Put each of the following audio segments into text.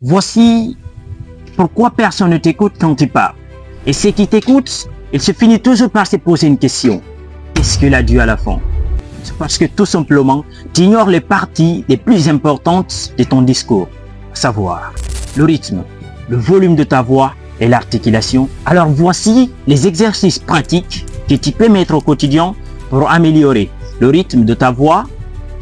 Voici pourquoi personne ne t'écoute quand tu parles. Et ceux qui t'écoutent, il se finit toujours par se poser une question. Qu'est-ce qu'il a dû à la fin? C'est parce que tout simplement, tu ignores les parties les plus importantes de ton discours, à savoir le rythme, le volume de ta voix et l'articulation. Alors voici les exercices pratiques que tu peux mettre au quotidien pour améliorer le rythme de ta voix,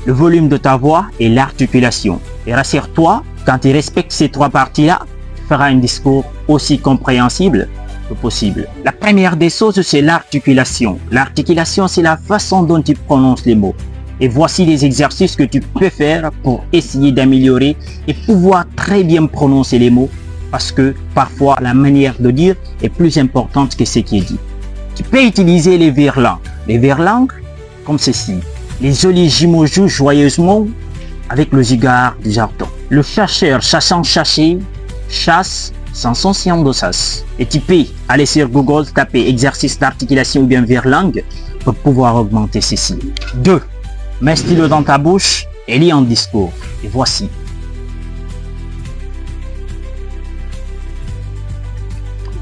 le volume de ta voix et l'articulation. Et rassure-toi, quand tu respectes ces trois parties-là, tu feras un discours aussi compréhensible que possible. La première des choses, c'est l'articulation. L'articulation, c'est la façon dont tu prononces les mots. Et voici les exercices que tu peux faire pour essayer d'améliorer et pouvoir très bien prononcer les mots, parce que parfois la manière de dire est plus importante que ce qui est dit. Tu peux utiliser les vers-langues. Les vers-langues, comme ceci. Les jolis jumeaux jouent joyeusement avec le cigare du jardin. Le chasseur chassant chassé chasse sans son sien de chasse. Et tu peux aller sur Google, taper exercice d'articulation ou bien vers-langue pour pouvoir augmenter ceci. 2. Mets un stylo dans ta bouche et lis un discours. Et voici.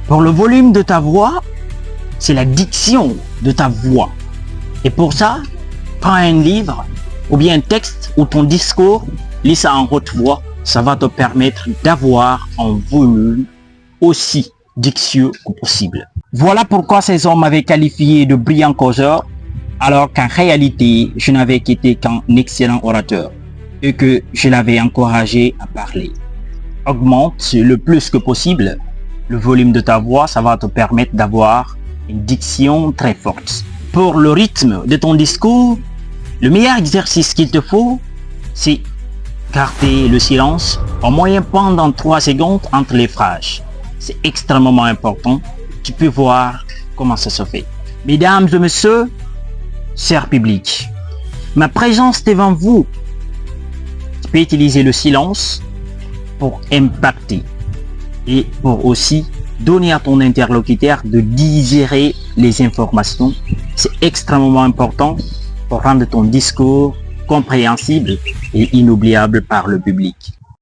Pour le volume de ta voix, c'est la diction de ta voix. Et pour ça, prends un livre ou bien un texte ou ton discours, lis ça en haute voix. Ça va te permettre d'avoir un volume aussi dictieux que possible. Voilà pourquoi ces hommes m'avaient qualifié de brillant causeur, alors qu'en réalité, je n'avais qu'été qu'un excellent orateur et que je l'avais encouragé à parler. Augmente le plus que possible le volume de ta voix, ça va te permettre d'avoir une diction très forte. Pour le rythme de ton discours, le meilleur exercice qu'il te faut, c'est garder le silence au moyen pendant 3 secondes entre les phrases. C'est extrêmement important. Tu peux voir comment ça se fait. Mesdames et messieurs, cher public, ma présence devant vous, tu peux utiliser le silence pour impacter et pour aussi donner à ton interlocuteur de digérer les informations. C'est extrêmement important pour rendre ton discours compréhensible et inoubliable par le public.